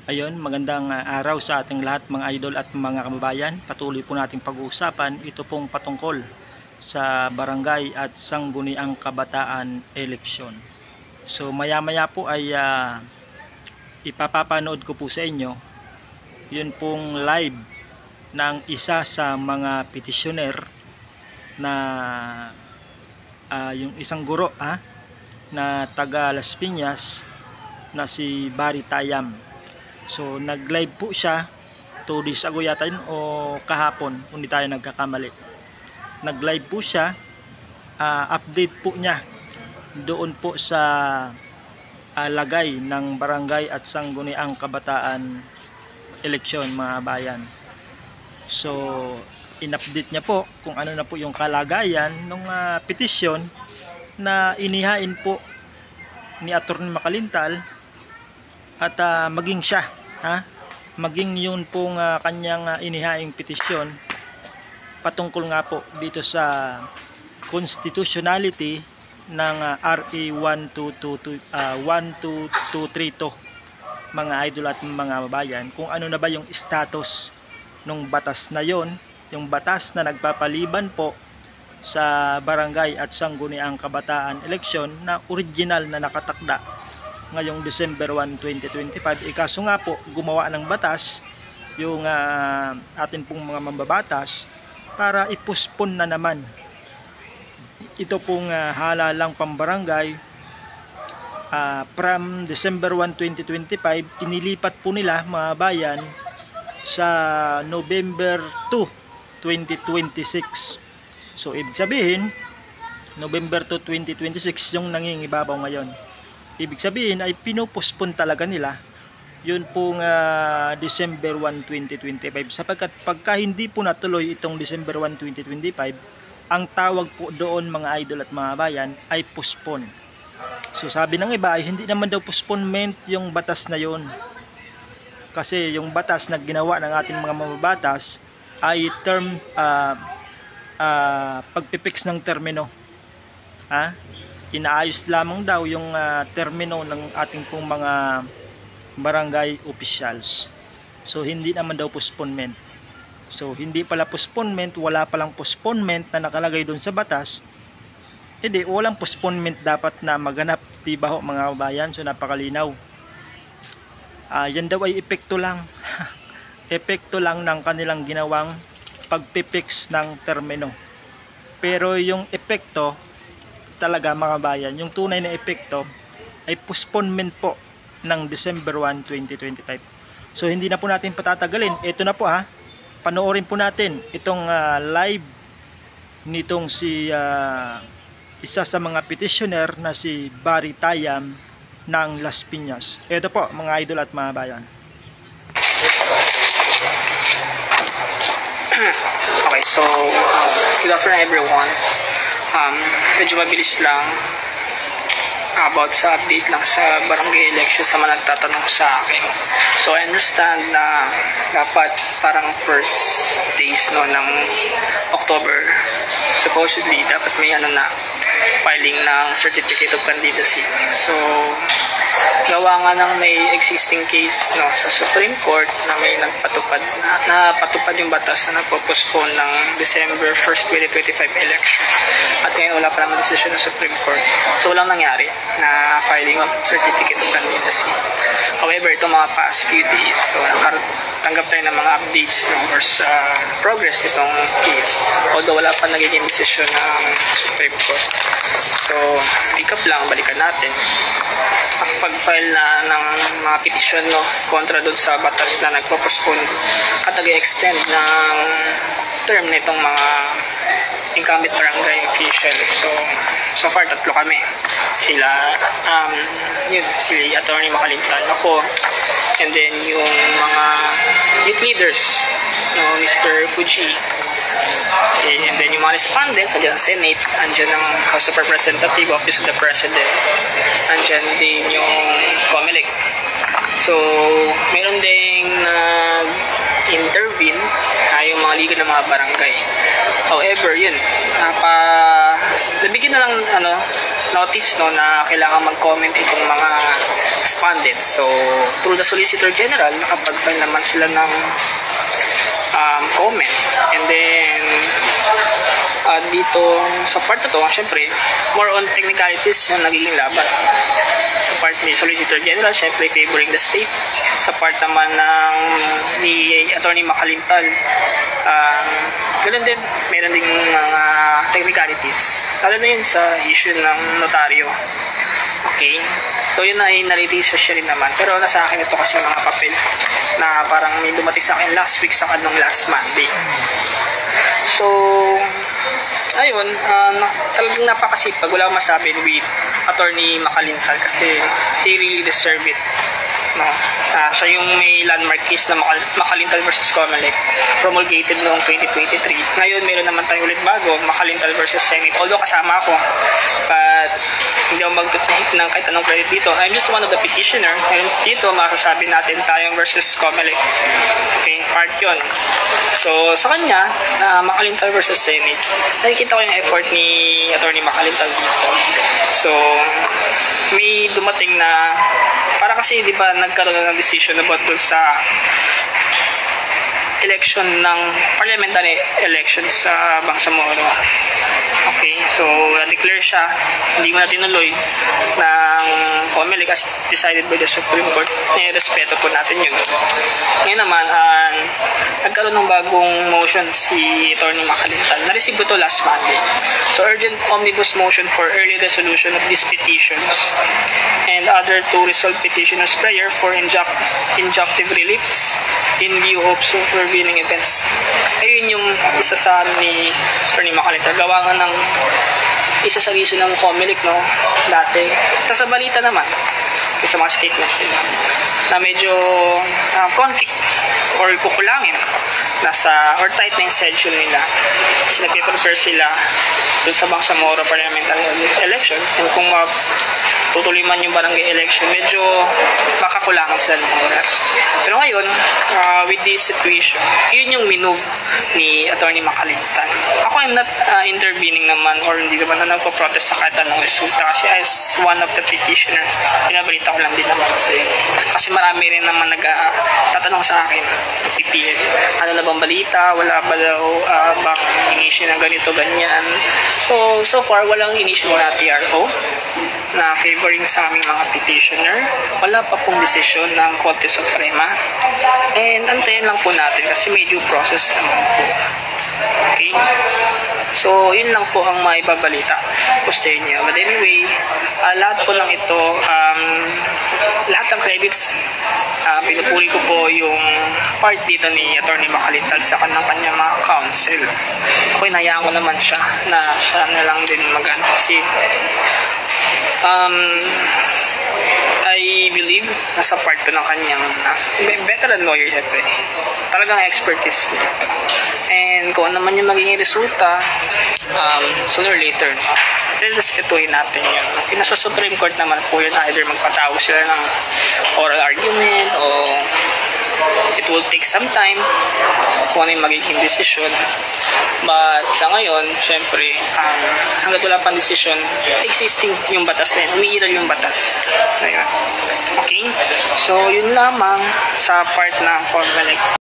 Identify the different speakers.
Speaker 1: Ayun, magandang araw sa ating lahat mga idol at mga kababayan. Patuloy po nating pag-uusapan ito pong patungkol sa barangay at sangguniang kabataan eleksyon. So maya-maya po ay ipapapanood ko po sa inyo yun pong live ng isa sa mga petisyoner na yung isang guro na taga Las Piñas na si Barry Tayam. So nag-live po siya 2 days ago yata yun, o kahapon kung hindi tayo nagkakamali. Nag-live po siya, update po niya doon po sa lagay ng barangay at sangguniang kabataan eleksyon mga bayan. So in-update niya po kung ano na po yung kalagayan ng petisyon na inihain po ni Atty. Makalintal at maging siya maging yun pong kanyang inihaing petisyon patungkol nga po dito sa constitutionality ng RA 12232 mga idol at mga babayan, kung ano na ba yung status ng batas na yon, yung batas na nagpapaliban po sa barangay at sangguniang kabataan eleksyon na original na nakatakda ngayong December 1, 2025. Ikaso nga po gumawa ng batas yung atin pong mga mambabatas para ipuspon na naman ito pong halalang pambarangay from December 1, 2025. Inilipat po nila mga bayan sa November 2, 2026. So ibig sabihin November 2, 2026 yung nangingibabaw ngayon. Ibig sabihin ay pinupospon talaga nila yun pong December 1, 2025, sapagkat pagka hindi po natuloy itong December 1, 2025, ang tawag po doon mga idol at mga bayan ay postpone. So sabi ng iba ay hindi naman daw postponement yung batas na yun, kasi yung batas na ginawa ng ating mga mamabatas ay term pagpipix ng termino. Inaayos lamang daw yung termino ng ating pong mga barangay officials. So hindi naman daw postponement. So hindi pala postponement, wala palang postponement na nakalagay doon sa batas. Hindi, walang postponement dapat na maganap, diba ho mga kabayan? So napakalinaw. Yan daw ay epekto lang. Epekto lang ng kanilang ginawang pagpipix ng termino. Pero yung epekto talaga mga bayan, yung tunay na epekto ay postponement po ng December 1, 2025. So hindi na po natin patatagalin. Ito na po panoorin po natin itong live nitong si isa sa mga petitioner na si Barry Tayam ng Las Piñas. Ito po mga idol at mga bayan.
Speaker 2: Okay, so good afternoon everyone. Medyo mabilis lang about sa update lang sa barangay election sa mga nagtatanong sa akin. So I understand na dapat parang first days ng October, supposedly dapat may na filing ng certificate of candidacy. So gawa nga ng may existing case sa Supreme Court na may napatupad yung batas na nagpo-postpone ng December 1st, 2025 election. At ngayon wala pa naman decision ng Supreme Court. So walang nangyari na filing of certificate of candidacy. However, itong mga past few days, so nakatanggap tayo ng mga updates or sa progress nitong case. Although wala pa nagiging decision ng Supreme Court. So, recap lang, balikan natin. Ang pag-file na ng mga petition kontra doon sa batas na nagpo-postpone at nag-extend ng term nitong mga incumbent barangay officials. So far tatlo kami. Sila si Atty. Makalintal, ako, and then yung mga youth leaders, Mr. Fuji, and then yung mga respondents, andyan sa Senate, andyan ang House of Representative, Office of the President, andyan din yung COMELEC. So meron ding nag-intervene yung mga liga ng mga barangay. However, yun, nabigyan na lang notice no na kailangan mag-comment itong mga respondents. So through the Solicitor General, nakapag-file naman sila ng comment. And then dito sa part na to, syempre more on technicalities yung nagiging laban. Sa part ni Solicitor General, syempre favoring the state. Sa part naman ng ni Attorney Makalintal, ganun din, meron ding mga technicalities, lalo na yun sa issue ng notaryo. Okay, so yun ay nare-research rin naman, pero nasa akin ito kasi mga papel na parang may dumating sa akin last week sa kanong last Monday. So ayun, talagang napakasipag, wala akong masabi with Attorney Makalintal kasi he really deserve it. No? Siya yung may landmark case na Makalintal versus Comelec, promulgated noong 2023. Ngayon meron naman tayo ulit bago, Makalintal versus Senate, although kasama ako, but hindi ako mag-hit ng kahit anong credit dito. I'm just one of the petitioner, and dito masasabi natin tayong versus Comelec. Okay, part yun. So sa kanya, Makalintal versus Senate, nakikita ko yung effort ni Attorney Makalintal dito. So may dumating na para kasi di ba nagkaroon na ng decision about dun sa election ng parliamentary elections sa Bangsamoro. Okay, so na-declare siya, hindi mo na tinuloy ng Comelec as decided by the Supreme Court. Respeto po natin yun. Ngayon naman, nagkaroon ng bagong motion si Attorney Makalintal. Na-receive ito last Monday. So, urgent omnibus motion for early resolution of these petitions and other to resolve petitioners' prayer for injunctive reliefs in view of supervening events. Ayun yung isa sa ni Attorney Makalintal. Gawa nga ng isa sa reason ng Comelec, no, dati. Tapos sa balita naman, sa mga statements nila, na medyo conflict or kukulangin or tight na yung schedule nila kasi nagpe-prepare sila dun sa Bangsamoro parliamentary election, and kung tutuloy man yung barangay election, medyo makakulangan sila ng oras. Pero ngayon, with this situation, yun yung minove ni Attorney Makalintal. Ako, I'm not intervening naman or hindi naman na nagpo-protest sa kahit anong resulta kasi as one of the petitioner, pinabalita ko lang din naman kasi marami rin naman nagtatanong sa akin, PPL, ano na bang balita, wala ba daw bang initial ng ganito, ganyan. So far, walang initial na TRO na favoring sa aming mga petitioner. Wala pa pong desisyon ng Korte Suprema. And antayin lang po natin kasi may due process naman po. Okay? So, yun lang po ang maibabalita ko sa inyo. But anyway, lahat po ng ito, lahat ng credits, pinupuri ko po yung part dito ni Attorney Makalintal sa kanyang mga counsel. Ako, inayaan ko naman siya na siya na lang din mag-ano kasi I believe nasa part to ng kanyang veteran lawyer hepe. Talagang expertise niya ito. And kung ano naman yung magiging resulta, sooner or later, respetuhin natin yun. Nasa Supreme Court naman po yun, either magpatawag sila ng oral argument o it will take some time kung ano yung magiging decision. But sa ngayon, syempre, hanggat wala pang decision, existing yung batas na yun, umiiral yung batas na yun. Okay? So, yun lamang sa part ng Comelec.